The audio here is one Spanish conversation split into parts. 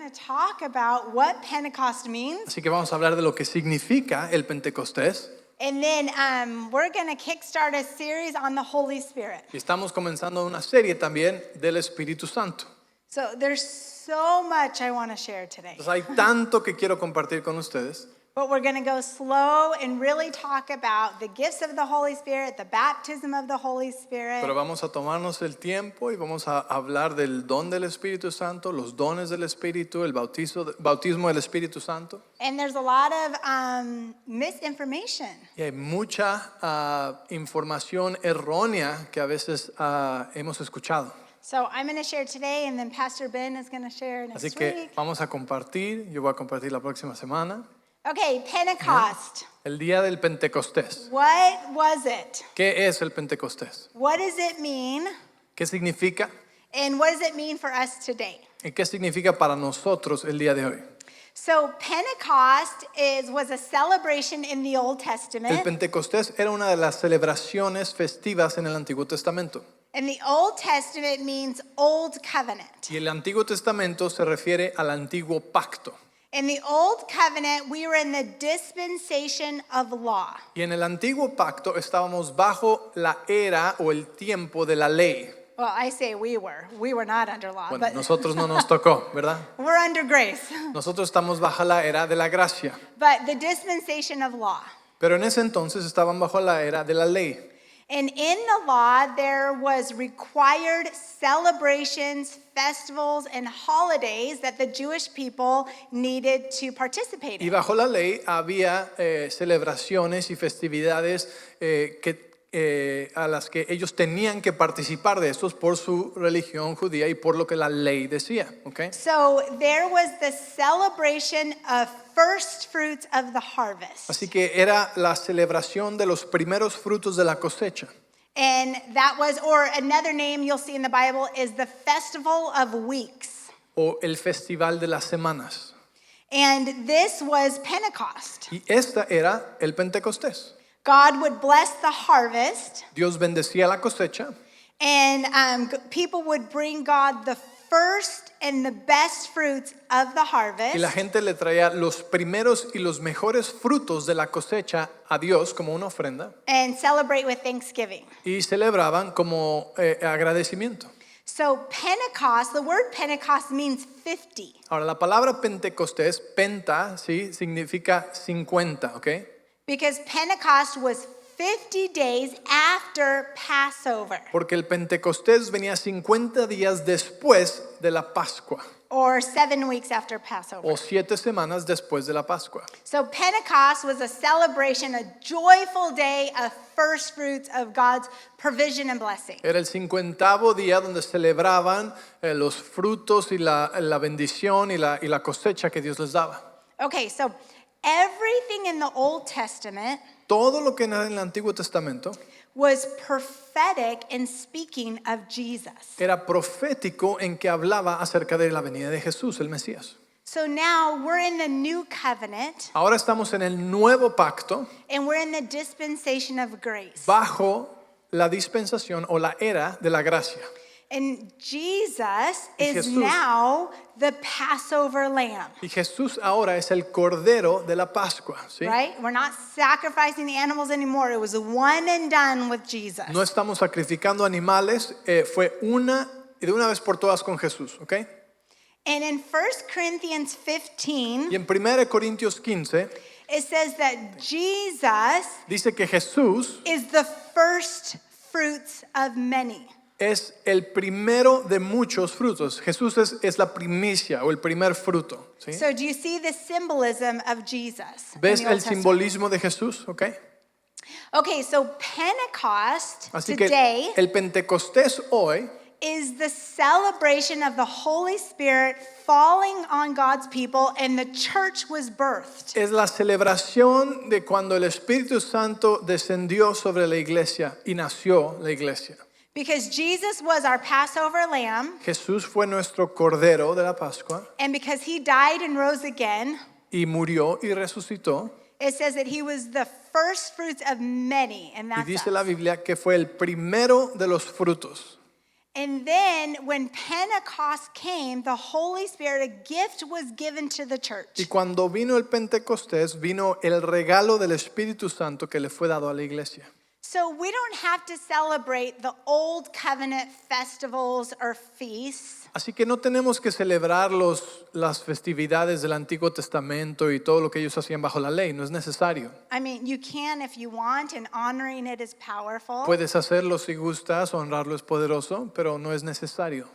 to talk about what Pentecost means. Así que vamos a hablar de lo que significa el Pentecostés. And then we're going to kickstart a series on the Holy Spirit. Y estamos comenzando una serie también del Espíritu Santo. So there's so much I want to share today. Entonces hay tanto que quiero compartir con ustedes. But we're going to go slow and really talk about the gifts of the Holy Spirit, the baptism of the Holy Spirit. Pero vamos a tomarnos el tiempo y vamos a hablar del don del Espíritu Santo, los dones del Espíritu, el bautismo del Espíritu Santo. And there's a lot of misinformation. Y hay mucha información errónea que a veces hemos escuchado. So I'm going to share today, and then Pastor Ben is going to share next Así que week. vamos a compartir, yo voy a compartir la próxima semana. Okay, Pentecost. El día del Pentecostés. What was it? ¿Qué es el Pentecostés? What does it mean? ¿Qué significa? And what does it mean for us today? ¿Y qué significa para nosotros el día de hoy? So Pentecost was a celebration in the Old El Testament. Pentecostés era una de las celebraciones festivas en el Antiguo Testamento. And the Old Testament means Old Covenant. Y el Antiguo Testamento se refiere al Antiguo Pacto. In the Old Covenant, we were in the dispensation of law. Y en el Antiguo Pacto estábamos bajo la era o el tiempo de la ley. Well, I say we were. We were not under law, Bueno, but nosotros no nos tocó, ¿verdad? we're under grace. Nosotros estamos bajo la era de la gracia. But the dispensation of law. Pero en ese entonces estaban bajo la era de la ley. And in the law, there was required celebrations, festivals, and holidays that the Jewish people needed to participate Y in. bajo la ley había celebraciones y festividades a las que ellos tenían que participar de estos por su religión judía y por lo que la ley decía. ¿Okay? So there was the celebration of first fruits of the harvest. Así que era la celebración de los primeros frutos de la cosecha. And that was, or another name you'll see in the Bible, is the Festival of Weeks. O el festival de las semanas. And this was Pentecost. Y esta era el Pentecostés. God would bless the harvest, Dios bendecía la cosecha and people would bring God the first and the best fruits of the harvest. y la gente le traía los primeros y los mejores frutos de la cosecha a Dios como una ofrenda And celebrate with thanksgiving. y celebraban como agradecimiento. So Pentecost, the word Pentecost means 50. Ahora la palabra Pentecostés, penta, ¿sí? Significa 50, ¿ok? Because Pentecost was 50 days after Passover, Porque el Pentecostés venía 50 días después de la Pascua or 7 weeks after Passover. o 7 semanas después de la Pascua. So Pentecost was a celebration, a joyful day of first fruits of God's provision and blessing. Era el 50º día donde celebraban los frutos y la bendición y la cosecha que Dios les daba. Okay, so everything in the Old Testament Todo lo que era en el Antiguo Testamento was prophetic in speaking of Jesus. era profético en que hablaba acerca de la venida de Jesús, el Mesías. So now we're in the new covenant Ahora estamos en el nuevo pacto and we're in the dispensation of grace. bajo la dispensación o la era de la gracia. And Jesus Y is Jesús- now the Passover lamb, Y Jesús ahora es el Cordero de la Pascua, ¿sí? right? We're not sacrificing the animals anymore. It was one and done with Jesus. No estamos sacrificando animales, fue una y de una vez por todas con Jesús, ¿ok? And in 1 Corinthians 15, Y en 1 Corintios 15 it says that Jesus dice que Jesús is the first fruits of many. es el primero de muchos frutos. Jesús es la primicia o el primer fruto, ¿sí? So do you see the symbolism of Jesus? in ¿Ves the Old el Testament? simbolismo de Jesús? ¿Ok? Okay, so Pentecost Así today que el Pentecostés hoy is the celebration of the Holy Spirit falling on God's people, and the church was birthed. es la celebración de cuando el Espíritu Santo descendió sobre la iglesia y nació la iglesia. Because Jesus was our Passover lamb, Jesús fue nuestro Cordero de la Pascua and because he died and rose again, y murió y resucitó. it says that he was the first fruits of many, and Y that's dice us. la Biblia que fue el primero de los frutos. And then when Pentecost came, the Holy Spirit, a gift was given to the church. Y cuando vino el Pentecostés, vino el regalo del Espíritu Santo que le fue dado a la iglesia. So we don't have to celebrate the old covenant festivals or feasts. Así que no tenemos que celebrar las festividades del Antiguo Testamento y todo lo que ellos hacían bajo la ley, no es necesario. I mean, you can if you want, and honoring it is powerful. Puedes hacerlo si gustas, honrarlo es poderoso, pero no es necesario.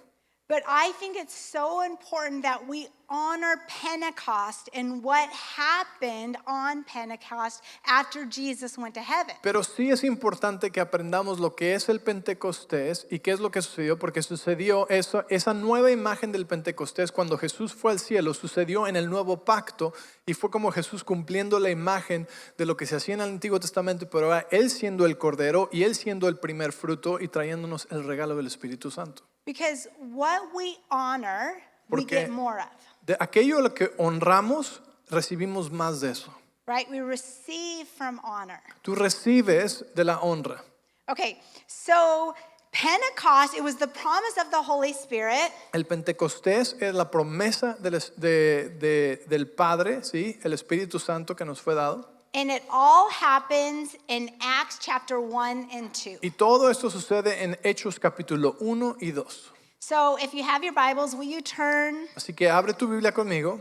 But I think it's so important that we honor Pentecost and what happened on Pentecost after Jesus went to heaven. Pero sí es importante que aprendamos lo que es el Pentecostés y qué es lo que sucedió, porque sucedió esa nueva imagen del Pentecostés cuando Jesús fue al cielo, sucedió en el nuevo pacto y fue como Jesús cumpliendo la imagen de lo que se hacía en el Antiguo Testamento, pero ahora Él siendo el Cordero y Él siendo el primer fruto y trayéndonos el regalo del Espíritu Santo. Because what we honor, we Porque get more of. de aquello a lo que honramos, recibimos más de eso. Right? We receive from honor. Tú recibes de la honra. Okay, so Pentecost, it was the promise of the Holy Spirit. El Pentecostés es la promesa del Padre, ¿sí? El Espíritu Santo que nos fue dado. And it all happens in Acts chapter 1 and 2. Y todo esto sucede en Hechos capítulo 1 y 2. So if you have your Bibles, will you turn? Así que abre tu Biblia conmigo.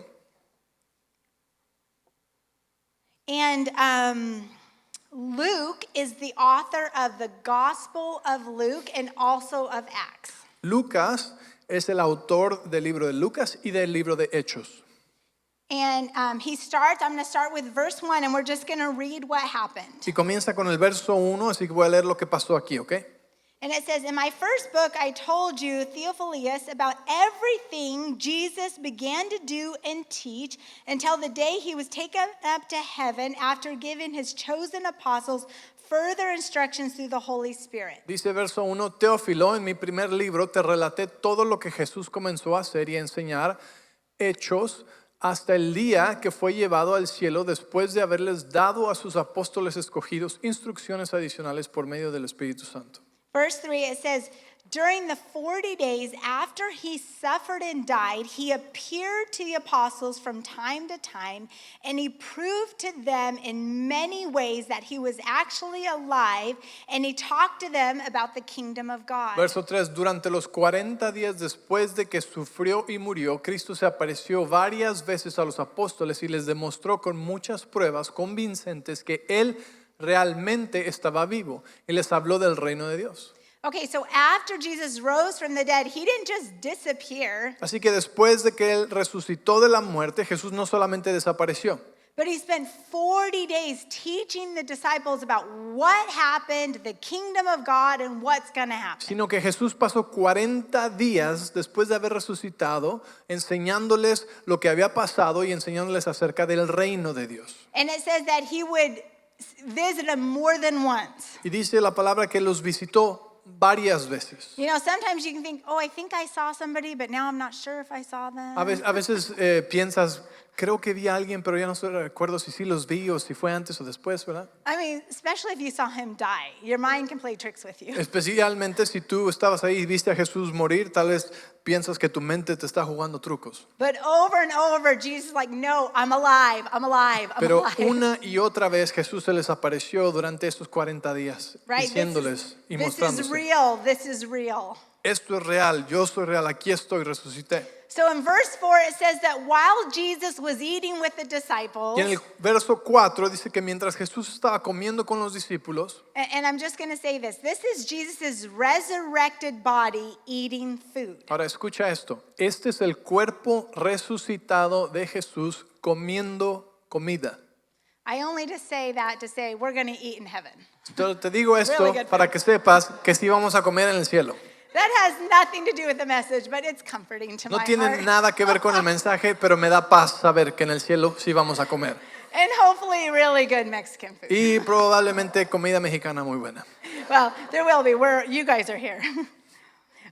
And Luke is the author of the Gospel of Luke and also of Acts. Lucas es el autor del libro de Lucas y del libro de Hechos. And I'm going to start with verse 1, and we're just going to read what happened. Y comienza con el verso 1, así que voy a leer lo que pasó aquí, ¿ok? And it says, in my first book, I told you, Theophilus, about everything Jesus began to do and teach until the day he was taken up to heaven after giving his chosen apostles further instructions through the Holy Spirit. Dice verso 1, Teófilo, en mi primer libro te relaté todo lo que Jesús comenzó a hacer y a enseñar, hechos, hasta el día que fue llevado al cielo después de haberles dado a sus apóstoles escogidos instrucciones adicionales por medio del Espíritu Santo. Verse 3, it says, during the 40 days after he suffered and died, he appeared to the apostles from time to time, and he proved to them in many ways that he was actually alive, and he talked to them about the kingdom of God. Verso 3, durante los 40 días después de que sufrió y murió, Cristo se apareció varias veces a los apóstoles y les demostró con muchas pruebas convincentes que Él realmente estaba vivo y les habló del reino de Dios. Okay, so after Jesus rose from the dead, he didn't just disappear, Así que después de que Él resucitó de la muerte, Jesús no solamente desapareció, but he spent 40 days teaching the disciples about what happened, the kingdom of God, and what's going to happen. sino que Jesús pasó 40 días después de haber resucitado enseñándoles lo que había pasado y enseñándoles acerca del reino de Dios. And it says that he would visit them more than once. Y dice la palabra que los visitó varias veces. You know, sometimes you can think, oh, I think I saw somebody, but now I'm not sure if I saw them. A veces piensas, creo que vi a alguien, pero ya no recuerdo si sí los vi o si fue antes o después, ¿verdad? I mean, especially if you saw him die. Your mind can play tricks with you. Especialmente si tú estabas ahí y viste a Jesús morir, tal vez piensas que tu mente te está jugando trucos. But over and over, Jesus is like, no, I'm alive, I'm alive, I'm Pero alive. una y otra vez Jesús se les apareció durante estos 40 días, Right? diciéndoles y This is mostrándose. real, this is real. Esto es real, yo soy real, aquí estoy, resucité. So in verse 4, it says that while Jesus was eating with the disciples, Y en el verso 4 dice que mientras Jesús estaba comiendo con los discípulos, and I'm just going to say this is Jesus' resurrected body eating food. ahora escucha esto, este es el cuerpo resucitado de Jesús comiendo comida. I only just say that to say we're going to eat in heaven. Entonces, te digo esto Really good para food. que sepas que sí vamos a comer en el cielo. That has nothing to do with the message, but it's comforting to No my tiene heart. nada que ver con el mensaje, pero me da paz saber que en el cielo sí vamos a comer. And hopefully really good Mexican food. Y probablemente comida mexicana muy buena. Well, there will be. You guys are here.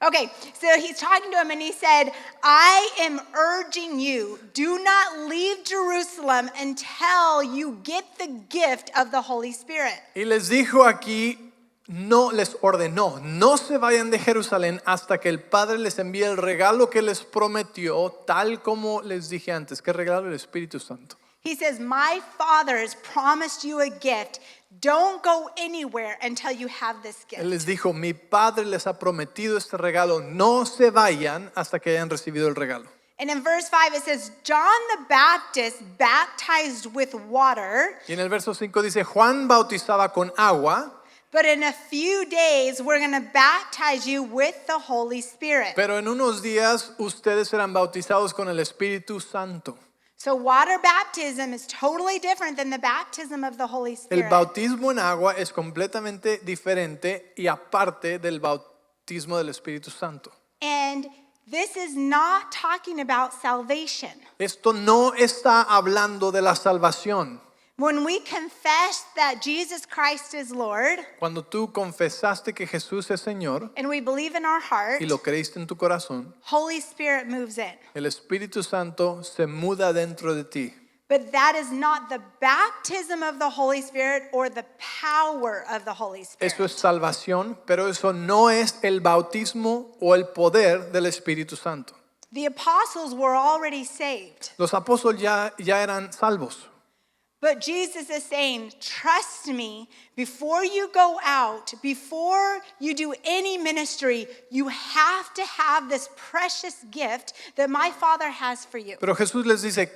Okay, so he's talking to him and he said, I am urging you, do not leave Jerusalem until you get the gift of the Holy Spirit. Y les dijo aquí, no les ordenó, no se vayan de Jerusalén hasta que el Padre les envíe el regalo que les prometió, tal como les dije antes. ¿Qué regalo? El Espíritu Santo. He says, my Father has promised you a gift. Don't go anywhere until you have this Él les gift. dijo, mi Padre les ha prometido este regalo, no se vayan hasta que hayan recibido el regalo. And in verse 5 it says, John the Baptist baptized with water, Y en el verso 5 dice, Juan bautizaba con agua, but in a few days we're going to baptize you with the Holy Spirit. pero en unos días ustedes serán bautizados con el Espíritu Santo. So water baptism is totally different than the baptism of the Holy El Spirit. bautismo en agua es completamente diferente y aparte del bautismo del Espíritu Santo. And this is not talking about salvation. Esto no está hablando de la salvación. When we confess that Jesus Christ is Lord Cuando tú confesaste que Jesús es Señor and we believe in our heart, y lo creíste en tu corazón, Holy Spirit moves in. el Espíritu Santo se muda dentro de ti. But that is not the baptism of the Holy Spirit or the power of the Holy Spirit. Eso es salvación, pero eso no es el bautismo o el poder del Espíritu Santo. The apostles were already saved. Los apóstoles ya eran salvos. But Jesus is saying, trust me, before you go out, before you do any ministry, you have to have this precious gift that my Father has for you. Pero Jesús les dice,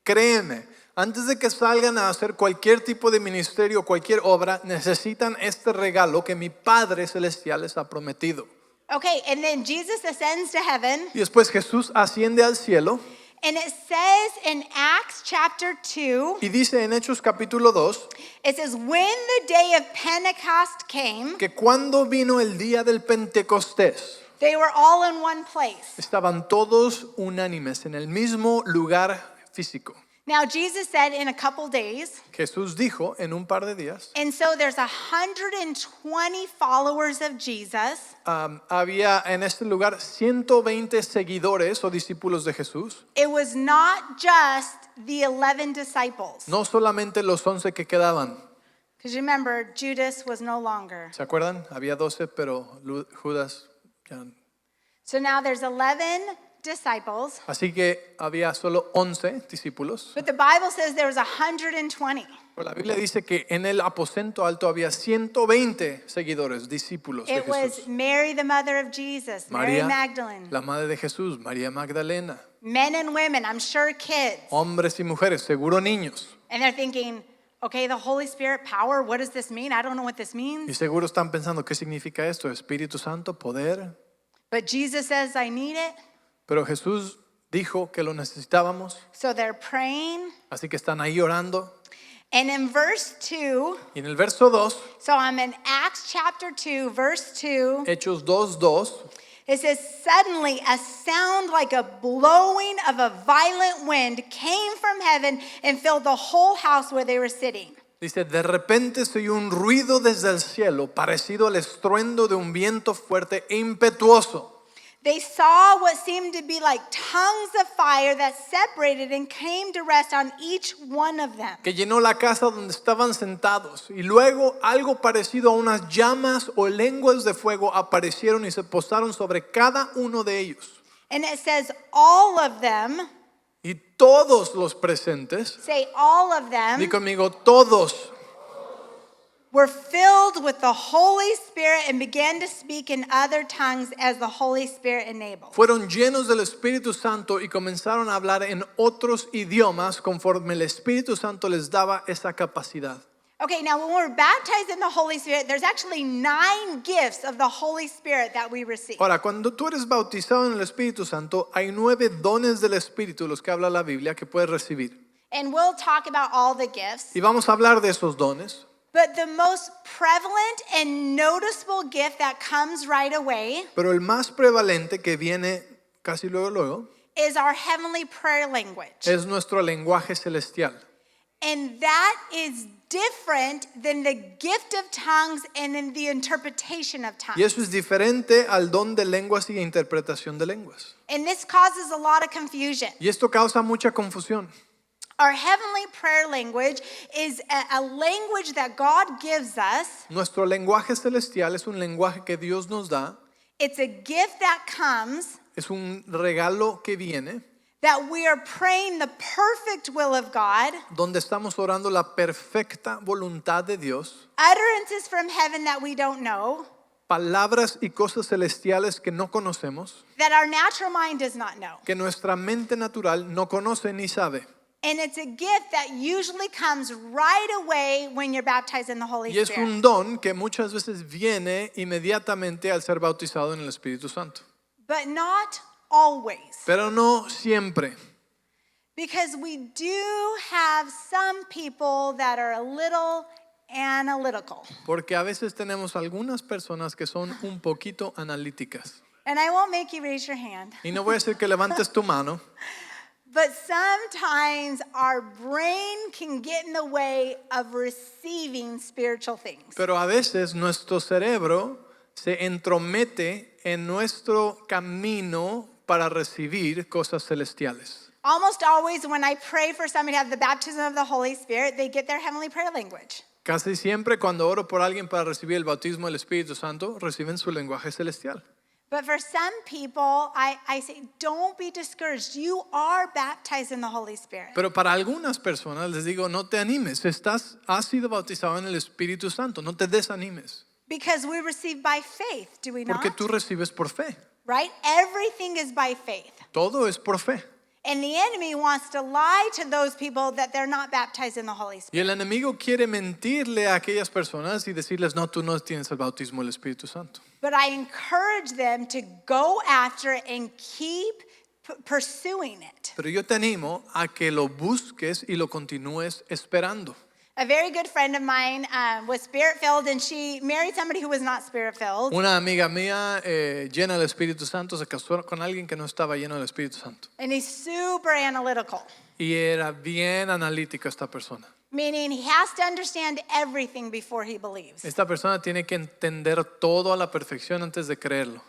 créeme, antes de que salgan a hacer cualquier tipo de ministerio, cualquier obra, necesitan este regalo que mi Padre Celestial les ha prometido. Okay, and then Jesus ascends to heaven, Y después Jesús asciende al cielo and it says in Acts chapter 2, y dice en Hechos capítulo 2 it says, when the day of Pentecost came, que cuando vino el día del Pentecostés, they were all in one place. estaban todos unánimes en el mismo lugar físico. Now, Jesus said in a couple days, Jesús dijo en un par de días, and so there's 120 followers of Jesus. había en este lugar 120 seguidores o discípulos de Jesús. It was not just the 11 disciples. No solamente los 11 que quedaban. Because remember, Judas was no longer. ¿Se acuerdan? Había 12, pero Judas ya. So now there's 11 disciples, Así que había solo 11 discípulos. but the Bible says there was 120. Pero la Biblia dice que en el aposento alto había 120 seguidores, discípulos de It was Jesús. Mary, the mother of Jesus, Mary María, Magdalene, la madre de Jesús, María Magdalena, men and women, I'm sure kids. hombres y mujeres, seguro niños. And they're thinking, okay, the Holy Spirit power, what does this mean? I don't know what this Y means. seguro están pensando, ¿qué significa esto? Espíritu Santo, poder. But Jesus says, I need it. Pero Jesús dijo que lo necesitábamos, So they're praying. así que están ahí orando. And in verse 2, Y en el verso 2, so I'm in Acts chapter 2, verse 2, Hechos 2:2, it says, suddenly a sound like a blowing of a violent wind came from heaven and filled the whole house where they were sitting. dice, de repente se oyó un ruido desde el cielo, parecido al estruendo de un viento fuerte e impetuoso. They saw what seemed to be like tongues of fire that separated and came to rest on each one of them. Que llenó la casa donde estaban sentados. Y luego algo parecido a unas llamas o lenguas de fuego aparecieron y se posaron sobre cada uno de ellos. And it says all of them, Y todos los presentes, say all of di them, conmigo, todos were filled with the Holy Spirit and began to speak in other tongues as the Holy Spirit enabled. fueron llenos del Espíritu Santo y comenzaron a hablar en otros idiomas conforme el Espíritu Santo les daba esa capacidad. Okay, now when we're baptized in the Holy Spirit, there's actually 9 gifts of the Holy Spirit that we receive. Ahora, cuando tú eres bautizado en el Espíritu Santo, hay 9 dones del Espíritu, los que habla la Biblia, que puedes recibir. And we'll talk about all the gifts. Y vamos a hablar de esos dones. But the most prevalent and noticeable gift that comes right away Pero el más prevalente que viene casi luego is our heavenly prayer language. es nuestro lenguaje celestial. And that is different than the gift of tongues and in the interpretation of Y tongues. eso es diferente al don de lenguas y interpretación de lenguas. And this causes a lot of confusion. Y esto causa mucha confusión. Our heavenly prayer language is a language that God gives us. Nuestro lenguaje celestial es un lenguaje que Dios nos da, It's a gift that comes es un regalo que viene, that we are praying the perfect will of God, donde estamos orando la perfecta voluntad de Dios, utterances from heaven that we don't know, palabras y cosas celestiales que no conocemos, that our natural mind does not know. que nuestra mente natural no conoce ni sabe. And it's a gift that usually comes right away when you're baptized in the Holy Y es Spirit. un don que muchas veces viene inmediatamente al ser bautizado en el Espíritu Santo. But not always. Pero no siempre, Because we do have some people that are a little analytical. porque a veces tenemos algunas personas que son un poquito analíticas. And I won't make you raise your hand. Y no voy a decir que levantes tu mano, But sometimes our brain can get in the way of receiving spiritual things. pero a veces nuestro cerebro se entromete en nuestro camino para recibir cosas celestiales. Almost always when I pray for somebody to have the baptism of the Holy Spirit, they get their heavenly prayer language. Casi siempre cuando oro por alguien para recibir el bautismo del Espíritu Santo, reciben su lenguaje celestial. But for some people, I say, don't be discouraged. You are baptized in the Holy Spirit. Pero para algunas personas les digo, no te animes, has sido bautizado en el Espíritu Santo, no te desanimes, Because we receive by faith, do we porque not? tú recibes por fe. Right? Everything is by faith. Todo es por fe. And the enemy wants to lie to those people that they're not baptized in the Holy Spirit. Y el enemigo quiere mentirle a aquellas personas y decirles, no, tú no tienes el bautismo del Espíritu Santo. But I encourage them to go after it and keep pursuing it. Pero yo te animo a que lo busques y lo continúes esperando. A very good friend of mine was spirit-filled, and she married somebody who was not spirit-filled. Una amiga mía llena del Espíritu Santo se casó con alguien que no estaba lleno del Espíritu Santo. And he's super analytical, Y era bien analítica esta persona. meaning he has to understand everything before he believes. Esta persona tiene que entender todo a la perfección antes de creerlo.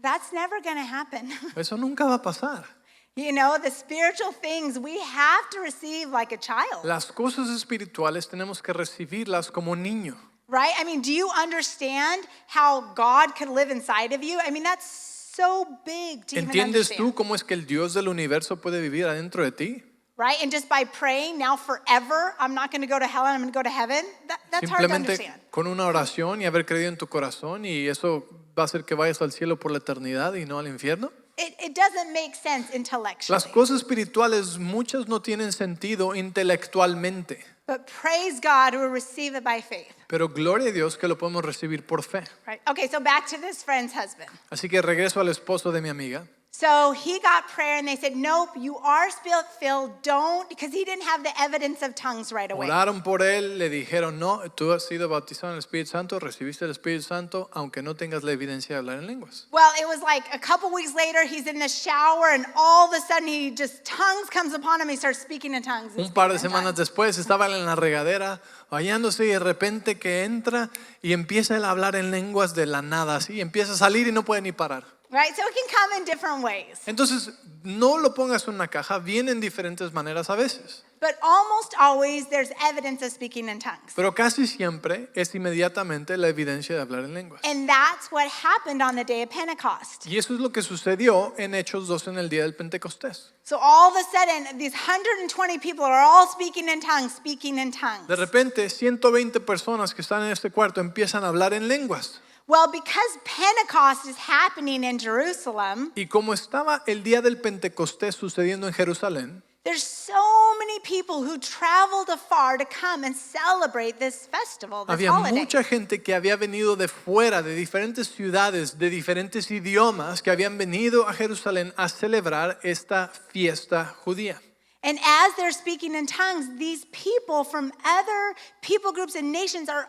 That's never going to happen. Eso nunca va a pasar. You know, the spiritual things we have to receive like a child, Las cosas espirituales tenemos que recibirlas como niño. right? I mean, do you understand how God could live inside of you? I mean, that's so big to even ¿Entiendes tú understand, cómo es que el Dios del universo puede vivir adentro de ti? right? And just by praying now forever, I'm not going to go to hell and I'm going to go to heaven. That's hard to Simplemente understand. con una oración y haber creído en tu corazón y eso va a hacer que vayas al cielo por la eternidad y no al infierno. It doesn't make sense intellectually. Las cosas espirituales muchas no tienen sentido intelectualmente, But praise God, we receive it by faith. pero gloria a Dios que lo podemos recibir por fe. Right? Okay, so back to this friend's husband. Así que regreso al esposo de mi amiga. So he got prayer and they said, nope, you are spirit-filled, don't, because he didn't have the evidence of tongues right away. Oraron por él, le dijeron, no, tú has sido bautizado en el Espíritu Santo, recibiste el Espíritu Santo, aunque no tengas la evidencia de hablar en lenguas. Well, it was like a couple weeks later, he's in the shower and all of a sudden tongues comes upon him. He starts speaking in tongues. Un par de semanas después estaba él en la regadera bañándose y de repente que entra y empieza él a hablar en lenguas de la nada, así, empieza a salir y no puede ni parar. Right? So it can come in different ways. Entonces, no lo pongas en una caja, viene en diferentes maneras a veces, But almost always there's evidence of speaking in tongues. pero casi siempre es inmediatamente la evidencia de hablar en lenguas. And that's what happened on the day of Pentecost. Y eso es lo que sucedió en Hechos 2 en el día del Pentecostés. So all of a sudden, these 120 people are all speaking in tongues. De repente, 120 personas que están en este cuarto empiezan a hablar en lenguas. Well, because Pentecost is happening in Jerusalem, Y como estaba el día del Pentecostés sucediendo en Jerusalén, there's so many people who traveled afar to come and celebrate this festival, this había holiday. mucha gente que había venido de fuera, de diferentes ciudades, de diferentes idiomas, que habían venido a Jerusalén a celebrar esta fiesta judía. And as they're speaking in tongues, these people from other people groups and nations are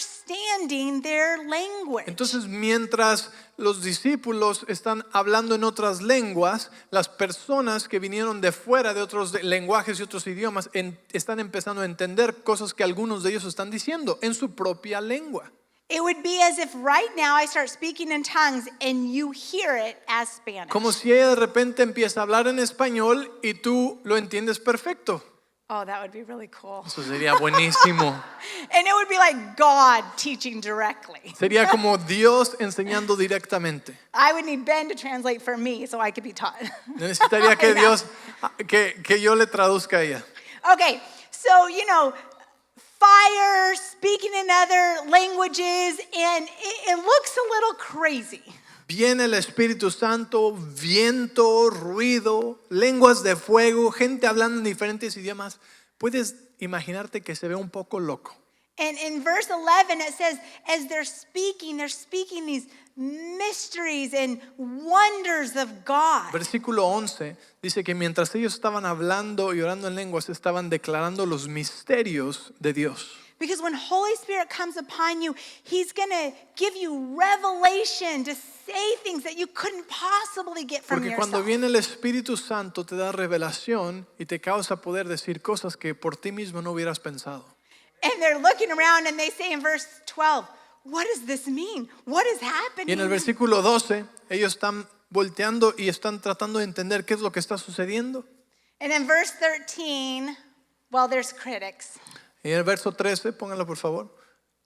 understanding their language. Entonces, mientras los discípulos están hablando en otras lenguas, las personas que vinieron de fuera de otros lenguajes y otros idiomas están empezando a entender cosas que algunos de ellos están diciendo en su propia lengua. It would be as if right now I start speaking in tongues and you hear it as Spanish. Como si ella de repente empieza a hablar en español y tú lo entiendes perfecto. Oh, that would be really cool. Eso sería buenísimo. And it would be like God teaching directly. Sería como Dios enseñando directamente. I would need Ben to translate for me so I could be taught. Necesitaría que Dios, que yo le traduzca a ella. Okay, so, fire, speaking in other languages, and it looks a little crazy. Viene el Espíritu Santo, viento, ruido, lenguas de fuego, gente hablando en diferentes idiomas. Puedes imaginarte que se ve un poco loco. And in verse 11, it says, as they're speaking these mysteries and wonders of God. Versículo 11 dice que mientras ellos estaban hablando y orando en lenguas, estaban declarando los misterios de Dios. Because when Holy Spirit comes upon you, He's going to give you revelation to say things that you couldn't possibly get from Porque cuando yourself. viene el Espíritu Santo te da revelación y te causa poder decir cosas que por ti mismo no hubieras pensado. And they're looking around and they say in verse 12, what does this mean? What is happening? Y en el versículo 12 ellos están volteando y están tratando de entender qué es lo que está sucediendo. And in verse 13, well, there's critics. Y en el verso 13, pónganlo por favor,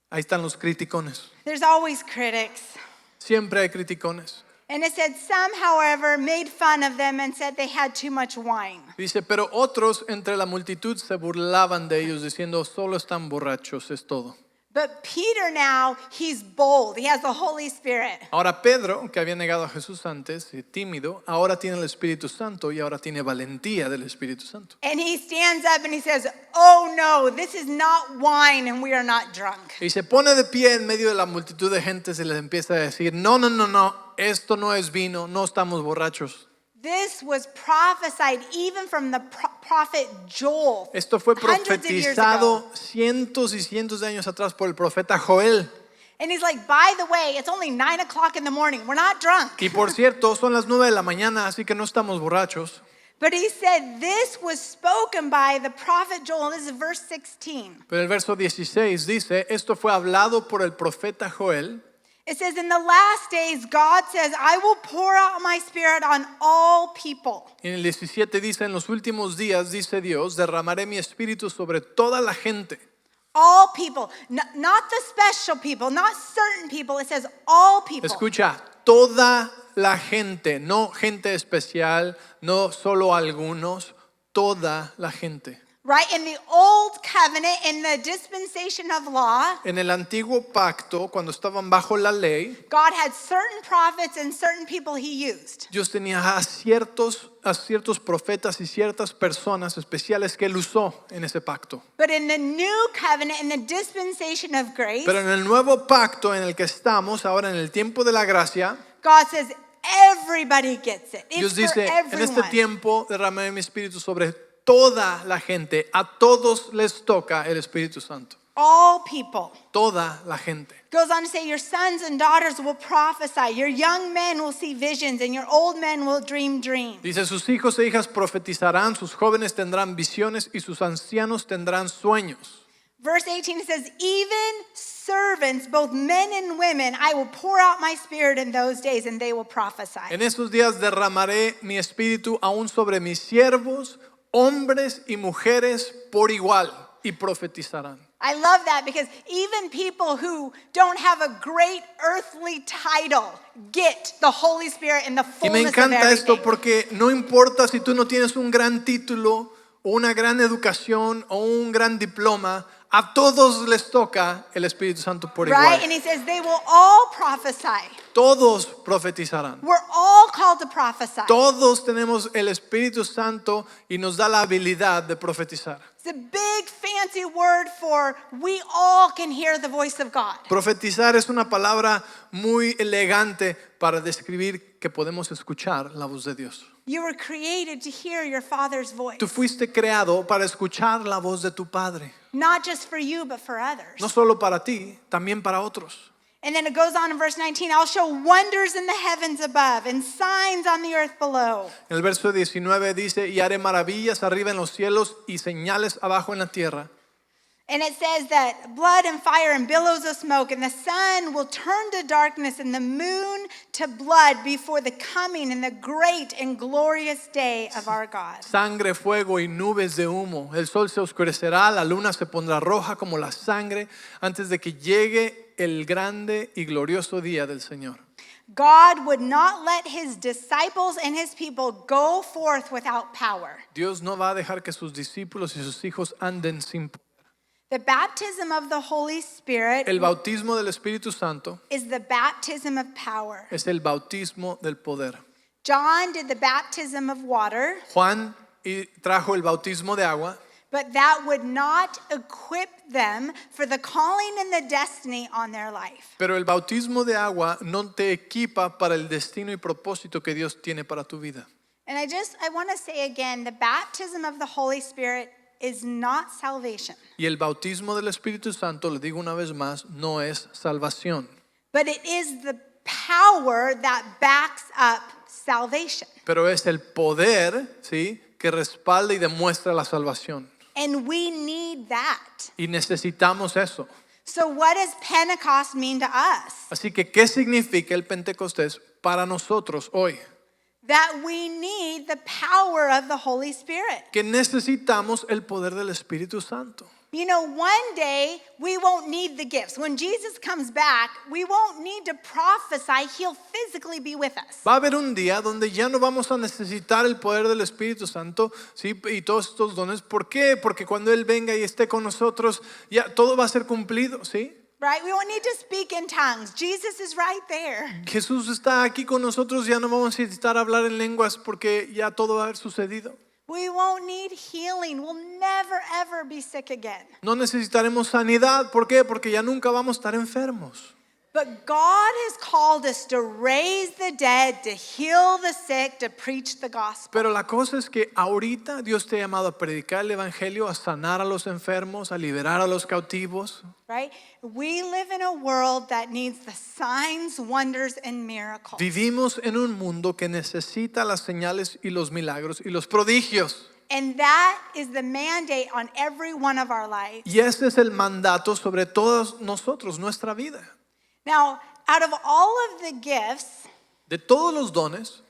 ahí están los criticones. There's always critics. Siempre hay criticones. And it said, some, however, made fun of them and said they had too much wine. Dice, pero otros entre la multitud se burlaban de ellos diciendo, solo están borrachos, es todo. But Peter now, he's bold. He has the Holy Spirit. Ahora Pedro, que había negado a Jesús antes, tímido, ahora tiene el Espíritu Santo y ahora tiene valentía del Espíritu Santo. And he stands up and he says, oh no, this is not wine and we are not drunk. Y se pone de pie en medio de la multitud de gente, se les empieza a decir, no, esto no es vino, no estamos borrachos. This was prophesied even from the prophet Joel. Esto fue hundreds of years ago. profetizado cientos y cientos de años atrás por el profeta Joel. And he's like, by the way, it's only 9 o'clock in the morning. We're not drunk. Y por cierto, son las 9 de la mañana, así que no estamos borrachos. But he said this was spoken by the prophet Joel. This is verse 16. Pero el verso 16 dice, esto fue hablado por el profeta Joel. It says, in the last days, God says, I will pour out my spirit on all people. En el 17 dice, en los últimos días, dice Dios, derramaré mi espíritu sobre toda la gente. All people, not the special people, not certain people. It says all people. Escucha, toda la gente, no gente especial, no solo algunos, toda la gente. Right? In the old covenant, in the dispensation of law, En el antiguo pacto, cuando estaban bajo la ley, God had certain prophets and certain people He used. Dios tenía a ciertos profetas y ciertas personas especiales que él usó en ese pacto. But in the new covenant, in the dispensation of grace, Pero en el nuevo pacto en el que estamos, ahora en el tiempo de la gracia, God says everybody gets it. It's Dios for dice, en este everyone. tiempo derramaré mi espíritu sobre toda la gente. A todos les toca el Espíritu Santo. All people. Toda la gente. Goes on to say, your sons and daughters will prophesy, your young men will see visions, and your old men will dream dreams. Dice, sus hijos e hijas profetizarán, sus jóvenes tendrán visiones y sus ancianos tendrán sueños. Verse 18 it says, even servants, both men and women, I will pour out my spirit in those days, and they will prophesy. En esos días derramaré mi espíritu aún sobre mis siervos, hombres y mujeres por igual, y profetizarán. I love that because even people who don't have a great earthly title get the Holy Spirit in the Y me fullness of encanta esto everything. porque no importa si tú no tienes un gran título o una gran educación o un gran diploma, a todos les toca el Espíritu Santo por Right? igual. And he says they will all prophesy. Todos profetizarán. We're all called to prophesy. Todos tenemos el Espíritu Santo y nos da la habilidad de profetizar. It's a big fancy word for we all can hear the voice of God. Profetizar es una palabra muy elegante para describir que podemos escuchar la voz de Dios. You were created to hear your Father's voice. Tú fuiste creado para escuchar la voz de tu Padre. Not just for you, but for others. No solo para ti, también para otros. And then it goes on in verse 19, I'll show wonders in the heavens above and signs on the earth below. En el verso 19 dice, y haré maravillas arriba en los cielos y señales abajo en la tierra. And it says that blood and fire and billows of smoke, and the sun will turn to darkness and the moon to blood before the coming and the great and glorious day of our God. Sangre, fuego y nubes de humo. El sol se oscurecerá, la luna se pondrá roja como la sangre antes de que llegue el grande y glorioso día del Señor. God would not let his disciples and his people go forth without power. Dios no va a dejar que sus discípulos y sus hijos anden sin poder. The baptism of the Holy Spirit El bautismo del Espíritu Santo is the baptism of power. es el bautismo del poder. John did the baptism of water, Juan trajo el bautismo de agua, but that would not equip them for the calling and the destiny on their life. pero el bautismo de agua no te equipa para el destino y propósito que Dios tiene para tu vida. And I want to say again, the baptism of the Holy Spirit is not salvation, Y el bautismo del Espíritu Santo, le digo una vez más, no es salvación, but it is the power that backs up salvation. pero es el poder, ¿sí?, que respalda y demuestra la salvación. And we need that. Y necesitamos eso. So what does Pentecost mean to us? Así que, ¿qué significa el Pentecostés para nosotros hoy? That we need the power of the Holy Spirit. Que necesitamos el poder del Espíritu Santo. You know, one day we won't need the gifts. When Jesus comes back, we won't need to prophesy. He'll physically be with us. Va a haber un día donde ya no vamos a necesitar el poder del Espíritu Santo, ¿sí?, y todos estos dones. ¿Por qué? Porque cuando Él venga y esté con nosotros, ya todo va a ser cumplido, ¿sí? Right? We won't need to speak in tongues. Jesus is right there. Jesús está aquí con nosotros, ya no vamos a necesitar hablar en lenguas porque ya todo va a haber sucedido. We won't need healing. We'll never, ever be sick again. No necesitaremos sanidad, ¿por qué? Porque ya nunca vamos a estar enfermos. But God has called us to raise the dead, to heal the sick, to preach the gospel. Pero la cosa es que ahorita Dios te ha llamado a predicar el evangelio, a sanar a los enfermos, a liberar a los cautivos. Right? We live in a world that needs the signs, wonders, and miracles. Vivimos en un mundo que necesita las señales y los milagros y los prodigios. And that is the mandate on every one of our lives. Y ese es el mandato sobre todos nosotros, nuestra vida. Now, out of all of the gifts, De todos los dones,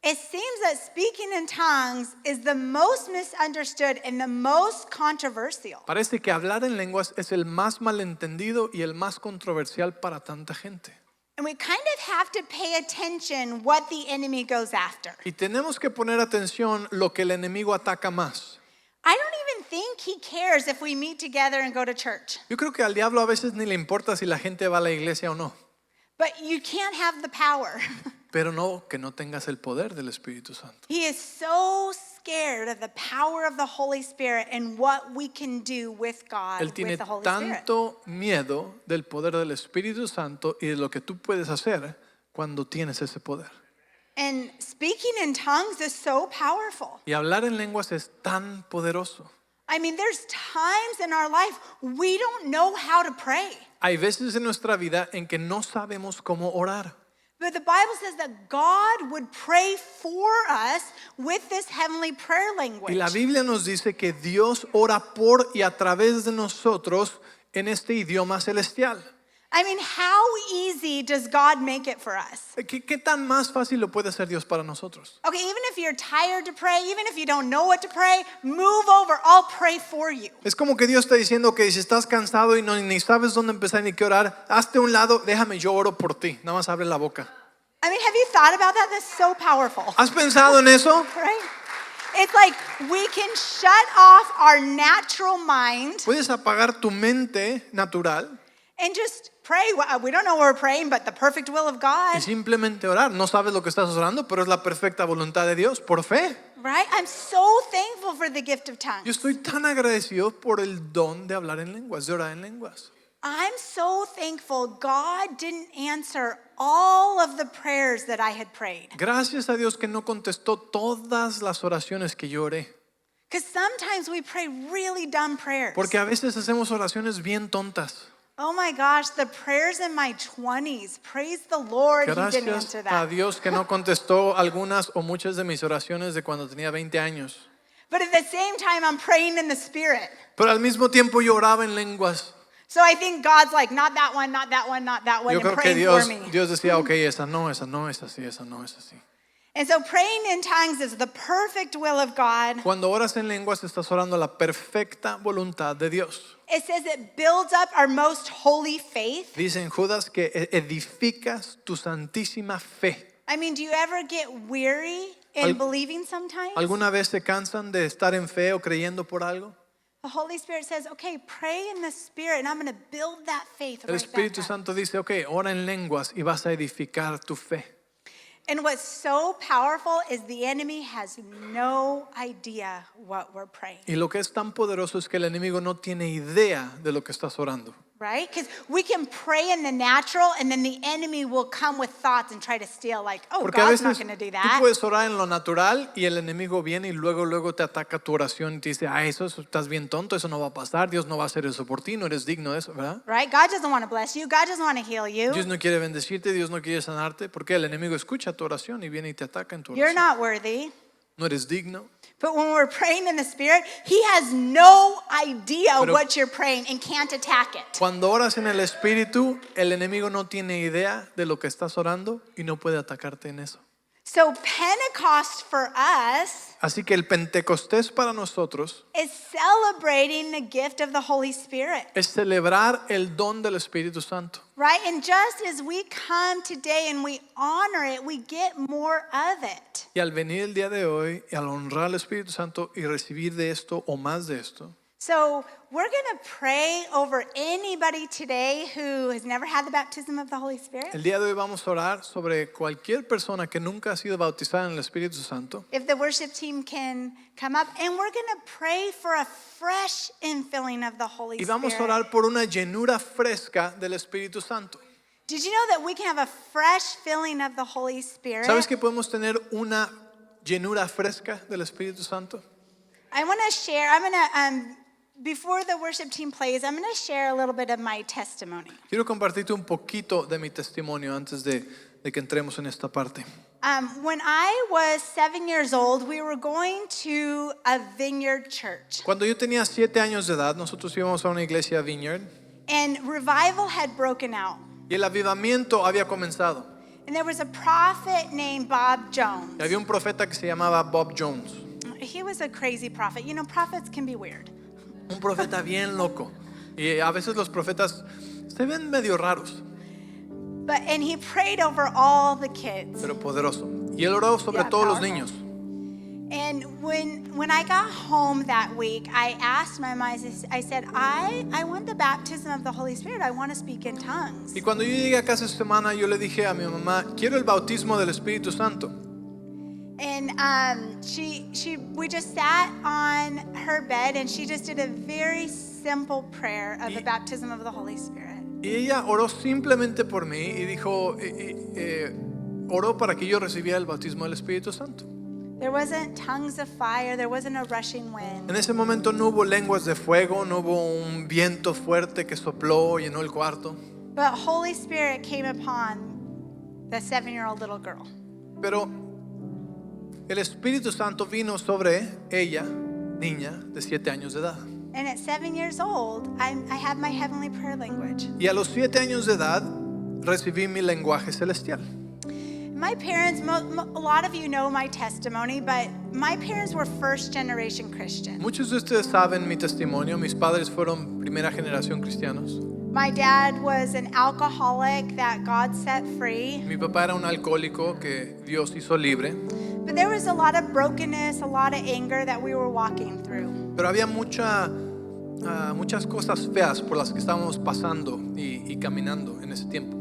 it seems that speaking in tongues is the most misunderstood and the most controversial. parece que hablar en lenguas es el más malentendido y el más controversial para tanta gente. And we kind of have to pay attention what the enemy goes after. Y tenemos que poner atención lo que el enemigo ataca más. I don't even think he cares if we meet together and go to church. Yo creo que al diablo a veces ni le importa si la gente va a la iglesia o no, But you can't have the power. pero no que no tengas el poder del Espíritu Santo. He is so scared of the power of the Holy Spirit and what we can do with God, Él tiene with the Holy Spirit. tanto miedo del poder del Espíritu Santo y de lo que tú puedes hacer cuando tienes ese poder. And speaking in tongues is so powerful. Y hablar en lenguas es tan poderoso. I mean, there's times in our life we don't know how to pray. Hay veces en nuestra vida en que no sabemos cómo orar. But the Bible says that God would pray for us with this heavenly prayer language. Y la Biblia nos dice que Dios ora por y a través de nosotros en este idioma celestial. I mean, how easy does God make it for us? ¿Qué tan más fácil lo puede hacer Dios para nosotros? Okay, even if you're tired to pray, even if you don't know what to pray, move over, I'll pray for you. Es como que Dios está diciendo que si estás cansado y ni sabes dónde empezar ni qué orar, hazte a un lado, déjame, yo oro por ti. Nada más abre la boca. I mean, have you thought about that? That's so powerful, ¿Has pensado en eso? right? It's like we can shut off our natural mind Puedes apagar tu mente natural and just pray. We don't know what we're praying, but the perfect will of y God, simplemente orar. No sabes lo que estás orando, pero es la perfecta voluntad de Dios, por fe. right? I'm so thankful for the gift of Yo tongues. estoy tan agradecido por el don de hablar en lenguas, de orar en lenguas. I'm so thankful God didn't answer all of the prayers that I had prayed. Gracias a Dios que no contestó todas las oraciones que yo oré. Because sometimes we pray really dumb prayers. Porque a veces hacemos oraciones bien tontas. Oh my gosh, the prayers in my 20s. Praise the Lord, He didn't Gracias answer a that. Dios que no contestó algunas o muchas de mis oraciones de cuando tenía 20 años. But at the same time, I'm praying in the Spirit. Pero al mismo tiempo yo oraba en lenguas. So I think God's like, not that one, not that one, not that one, Yo and creo que praying for me. Dios decía, ok, esa no, esa así, esa no, esa así. And so praying in tongues is the perfect will of God. Cuando oras en lenguas estás orando la perfecta voluntad de Dios. It says it builds up our most holy faith. Dice en Judas que edificas tu santísima fe. I mean, do you ever get weary in believing sometimes? ¿Alguna vez se cansan de estar en fe o creyendo por algo? The Holy Spirit says, okay, pray in the Spirit, and I'm going to build that faith El right Espíritu back up. Santo dice, ok, ora en lenguas y vas a edificar tu fe. And what's so powerful is the enemy has no idea what we're praying, Y lo que es tan poderoso es que el enemigo no tiene idea de lo que estás orando. right? Because we can pray in the natural, and then the enemy will come with thoughts and try to steal, like, oh, Porque a God's not veces going to do tú that. puedes orar en lo natural y el enemigo viene y luego te ataca tu oración y te dice, eso estás bien tonto, eso no va a pasar, Dios no va a hacer eso por ti, no eres digno de eso, ¿verdad? Right? God doesn't want to bless you. God doesn't want to heal you. Dios no quiere bendecirte, Dios no quiere sanarte, porque el enemigo escucha tu oración y viene y te ataca en tu You're oración. not worthy. No eres digno. But when we're praying in the Spirit, He has no idea Pero- what you're praying and can't attack it. Cuando oras en el Espíritu, el enemigo no tiene idea de lo que estás orando y no puede atacarte en eso. So Pentecost for us Así que el Pentecostés para nosotros is celebrating the gift of the Holy Spirit, es celebrar el don del Espíritu Santo. right? And just as we come today and we honor it, we get more of it. Y al venir el día de hoy y al honrar al Espíritu Santo y recibir de esto o más de esto, So we're going to pray over anybody today who has never had the baptism of the Holy Spirit. el día de hoy vamos a orar sobre cualquier persona que nunca ha sido bautizada en el Espíritu Santo. If the worship team can come up, and we're going to pray for a fresh infilling of the Holy Y vamos a Spirit. orar por una llenura fresca del Espíritu Santo. Did you know that we can have a fresh filling of the Holy Spirit? ¿Sabes que podemos tener una llenura fresca del Espíritu Santo? I want to share, I'm going to, before the worship team plays, I'm going to share a little bit of my testimony. Quiero compartirte un poquito de mi testimonio antes de que entremos en esta parte. When I was 7 years old, we were going to a vineyard church. Cuando yo tenía 7 años de edad, nosotros íbamos a una iglesia Vineyard And revival had broken out. y el avivamiento había comenzado. And there was a prophet named Bob Jones. Y había un profeta que se llamaba Bob Jones, He was a crazy prophet. You know, prophets can be weird. un profeta bien loco. Y a veces los profetas se ven medio raros, And he prayed over all the kids. pero poderoso. Y él oró sobre Yeah, todos los powerful. niños. And when I got home that week, I asked my mom, I said, I want the baptism of the Holy Spirit. I want to speak in tongues. Y cuando yo llegué a casa esta semana, yo le dije a mi mamá, quiero el bautismo del Espíritu Santo. And we just sat on her bed, and she just did a very simple prayer of the baptism of the Holy Spirit. Y ella oró simplemente por mí y dijo, oró para que yo recibiera el bautismo del Espíritu Santo. There wasn't tongues of fire. There wasn't a rushing wind. En ese momento no hubo lenguas de fuego, no hubo un viento fuerte que sopló, llenó el cuarto. But Holy Spirit came upon the 7-year-old little girl. Pero el Espíritu Santo vino sobre ella, niña de 7 años de edad. And at 7 years old, I had my heavenly prayer language. Y a los 7 años de edad recibí mi lenguaje celestial. My parents, a lot of you know my testimony, but my parents were first generation Christian. Muchos de ustedes saben mi testimonio. Mis padres fueron primera generación cristianos. My dad was an alcoholic that God set free. Mi papá era un alcohólico que Dios hizo libre. But there was a lot of brokenness, a lot of anger that we were walking through. Pero había muchas cosas feas por las que estábamos pasando y caminando en ese tiempo.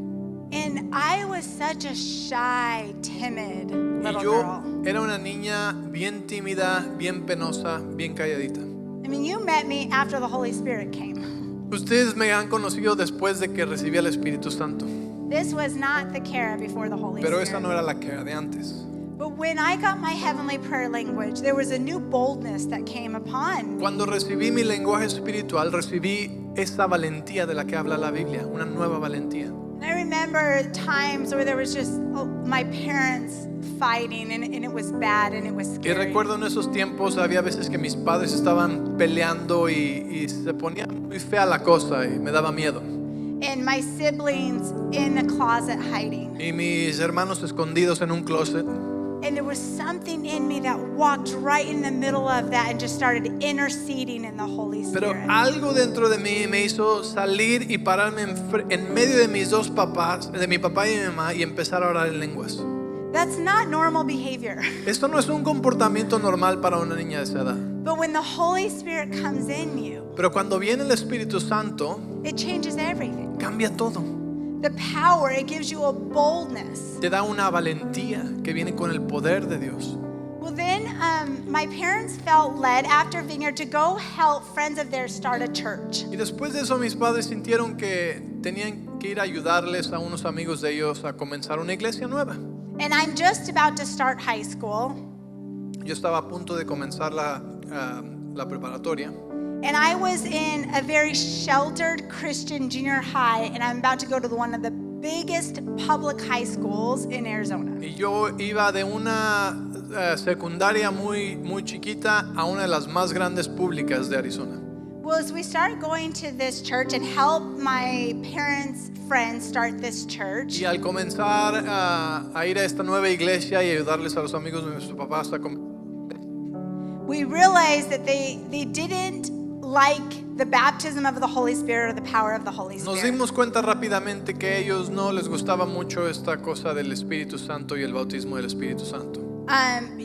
And I was such a shy, timid Y little yo girl. era una niña bien tímida, bien penosa, bien calladita. I mean, you met me after the Holy Spirit came. Ustedes me han conocido después de que recibí al Espíritu Santo. This was not the Kara before the Holy Pero Spirit. esa no era la que era de antes. But when I got my heavenly prayer language, there was a new boldness that came upon me. Cuando recibí mi lenguaje espiritual, recibí esa valentía de la que habla la Biblia, una nueva valentía. And I remember times where there was just my parents fighting and it was bad and it was Y scary. recuerdo en esos tiempos había veces que mis padres estaban peleando y se ponía muy fea la cosa y me daba miedo. And my siblings in the closet hiding. Y mis hermanos escondidos en un closet. And there was something in me that walked right in the middle of that and just started interceding in the Holy Pero Spirit. algo dentro de mí me hizo salir y pararme en medio de mis dos papás, de mi papá y mi mamá, y empezar a orar en lenguas. That's not normal behavior. Esto no es un comportamiento normal para una niña de esa edad. But when the Holy Spirit comes in you, Pero cuando viene el Espíritu Santo, it changes everything. cambia todo. The power, it gives you a boldness. Te da una valentía que viene con el poder de Dios. Well, then my parents felt led after Vineyard to go help friends of theirs start a church. Y después de eso mis padres sintieron que tenían que ir a ayudarles a unos amigos de ellos a comenzar una iglesia nueva. And I'm just about to start high school. Yo estaba a punto de comenzar la preparatoria. And I was in a very sheltered Christian junior high, and I'm about to go to one of the biggest public high schools in Arizona. Y yo iba de una secundaria muy chiquita a una de las más grandes públicas de Arizona. Well, as we started going to this church and help my parents' friends start this church, Y al comenzar a ir a esta nueva iglesia y ayudarles a los amigos de nuestro papá hasta we realized that they didn't like the baptism of the Holy Spirit or the power of the Holy nos Spirit. dimos cuenta rápidamente que a ellos no les gustaba mucho esta cosa del Espíritu Santo y el bautismo del Espíritu Santo.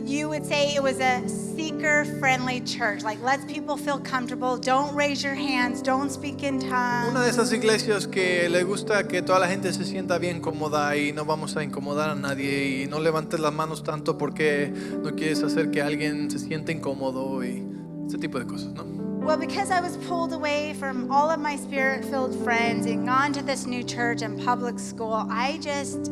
You would say it was a seeker-friendly church. Like, lets people feel comfortable. Don't raise your hands. Don't speak in tongues. Una de esas iglesias que le gusta que toda la gente se sienta bien cómoda y no vamos a incomodar a nadie y no levantes las manos tanto porque no quieres hacer que alguien se sienta incómodo y ese tipo de cosas, ¿no? Well, because I was pulled away from all of my spirit-filled friends and gone to this new church and public school, I just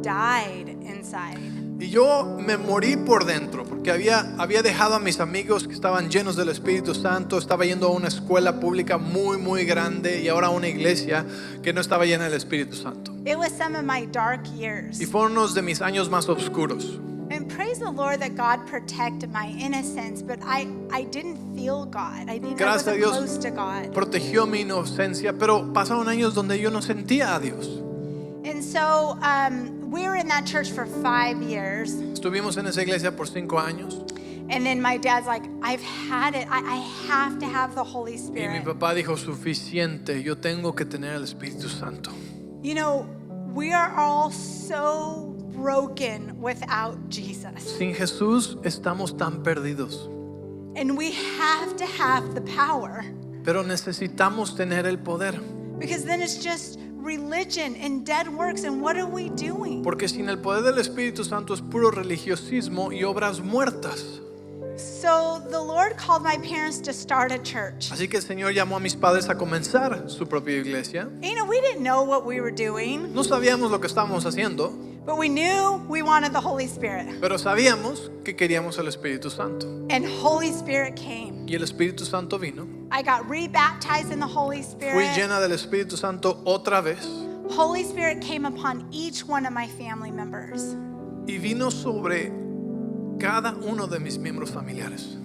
died inside. Y yo me morí por dentro porque había dejado a mis amigos que estaban llenos del Espíritu Santo, estaba yendo a una escuela pública muy grande y ahora a una iglesia que no estaba llena del Espíritu Santo. It was some of my dark years. Y fueron unos de mis años más oscuros. And praise the Lord that God protected my innocence, but I didn't feel God. I Gracias a wasn't Dios close to God. protegió mi inocencia, pero pasaron años donde yo no sentía a Dios. And so we were in that church for 5 years. Estuvimos en esa iglesia por 5 años And then my dad's like, I've had it. I have to have the Holy y mi Spirit. papá dijo suficiente, yo tengo que tener el Espíritu Santo. You know, we are all so broken without Jesus. Sin Jesús estamos tan perdidos, And we have to have the power. pero necesitamos tener el poder. Because then it's just religion and dead works. And what are we doing? Porque sin el poder del Espíritu Santo es puro religiosismo y obras muertas. So the Lord called my parents to start a church. Así que el Señor llamó a mis padres a comenzar su propia iglesia. You know, we didn't know what we were doing, No sabíamos lo que estábamos haciendo, but we knew we wanted the Holy Spirit. pero sabíamos que queríamos el Espíritu Santo. And Holy Spirit came. Y el Espíritu Santo vino. I got rebaptized in the Holy Fui Spirit. llena del Espíritu Santo otra vez Holy Spirit came upon each one of my family members. y vino sobre cada uno de mis miembros familiares.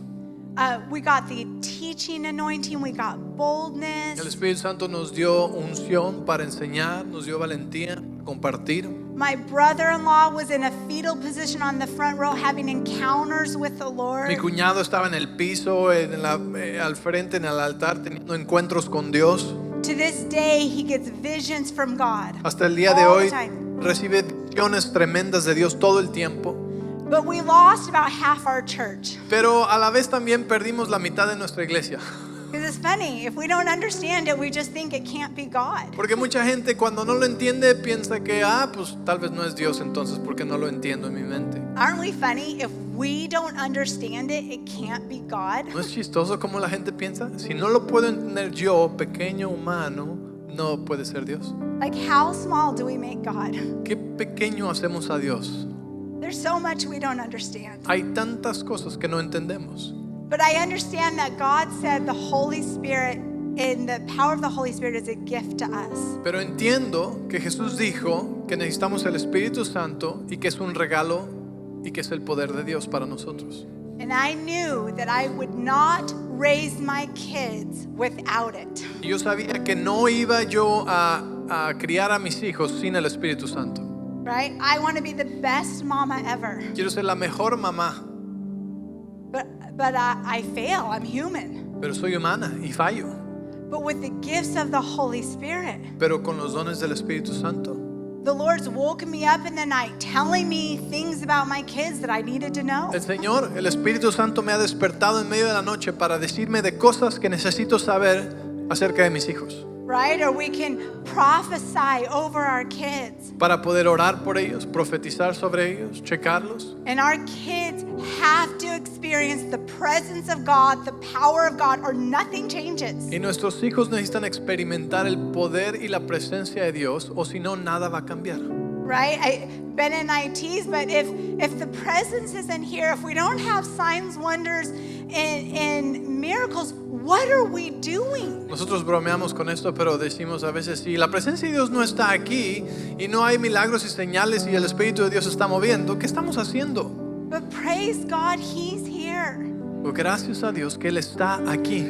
We got the teaching anointing. We got El boldness. Espíritu Santo nos dio unción para enseñar, nos dio valentía para compartir. My brother-in-law was in a fetal position on the front row having encounters with the Lord. Mi cuñado estaba en el piso, al frente en el altar, teniendo encuentros con Dios. To this day, he gets visions from God. Hasta el día de all hoy the time. recibe visiones tremendas de Dios todo el tiempo. But we lost about half our church. Pero a la vez también perdimos la mitad de nuestra iglesia. Because it's funny, if we don't understand it, we just think it can't be God. Porque mucha gente cuando no lo entiende piensa que, pues tal vez no es Dios entonces porque no lo entiendo en mi mente. Aren't we funny? If we don't understand it, it can't be God. ¿No es chistoso cómo la gente piensa? Si no lo puedo entender yo, pequeño humano, no puede ser Dios. Like, how small do we make God? ¿Qué pequeño hacemos a Dios? There's so much we don't understand. Hay tantas cosas que no entendemos. But I understand that God said the Holy Spirit and the power of the Holy Spirit is a gift to us. Pero entiendo que Jesús dijo que necesitamos el Espíritu Santo y que es un regalo y que es el poder de Dios para nosotros. And I knew that I would not raise my kids without it. Y yo sabía que no iba yo a criar a mis hijos sin el Espíritu Santo. Right? I want to be the best mama ever. Quiero ser la mejor mamá, But I fail. I'm human. pero soy humana y fallo. But with the gifts of the Holy Spirit, Pero con los dones del Espíritu Santo, the Lord's woken me up in the night telling me things about my kids that I needed to know. el Señor, el Espíritu Santo me ha despertado en medio de la noche para decirme de cosas que necesito saber acerca de mis hijos, Right? Or we can prophesy over our kids. para poder orar por ellos, profetizar sobre ellos, checarlos. And our kids have to experience the presence of God, the power of God, or nothing changes. Y nuestros hijos necesitan experimentar el poder y la presencia de Dios, o si no, nada va a cambiar. Right? Ben and I tease, but if the presence isn't here, if we don't have signs, wonders, and miracles, what are we doing? Nosotros bromeamos con esto, pero decimos a veces, si la presencia de Dios no está aquí y no hay milagros y señales y el Espíritu de Dios se está moviendo, ¿qué estamos haciendo? But praise God, He's here. Pues gracias a Dios que Él está aquí.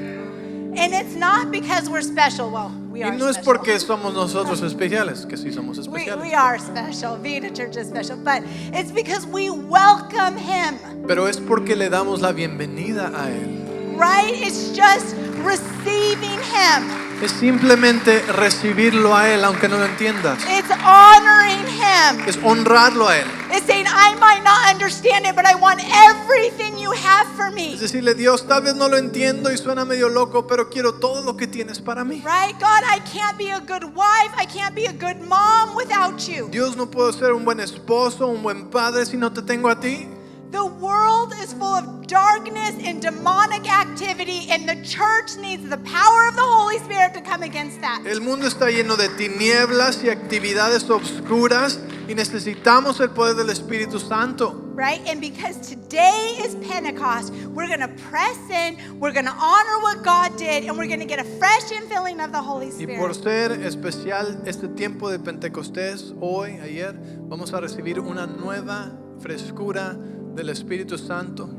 And it's not because we're special. Well, we Y are no es special. porque somos nosotros especiales, que sí somos We especiales. are special. Vita Church is special. But it's because we welcome Him. Pero es porque le damos la bienvenida a Él. Right? It's just receiving Him. Es simplemente recibirlo a Él, aunque no lo entiendas. It's honoring Him. Es honrarlo a Él. It's saying, I might not understand it, but I want everything you have for me. Es decirle, Dios, tal vez no lo entiendo y suena medio loco, pero quiero todo lo que tienes para mí. Right? God, I can't be a good wife. I can't be a good mom without you. Dios, no puedo ser un buen esposo, un buen padre si no te tengo a ti. The world is full of darkness and demonic activity, and the church needs the power of the Holy Spirit to come against that. El mundo está lleno de tinieblas y actividades obscuras y necesitamos el poder del Espíritu Santo. Right? And because today is Pentecost, we're going to press in, we're going to honor what God did, and we're going to get a fresh infilling of the Holy Y por Spirit. ser especial este tiempo de Pentecostés, hoy, ayer, vamos a recibir una nueva frescura del Espíritu Santo.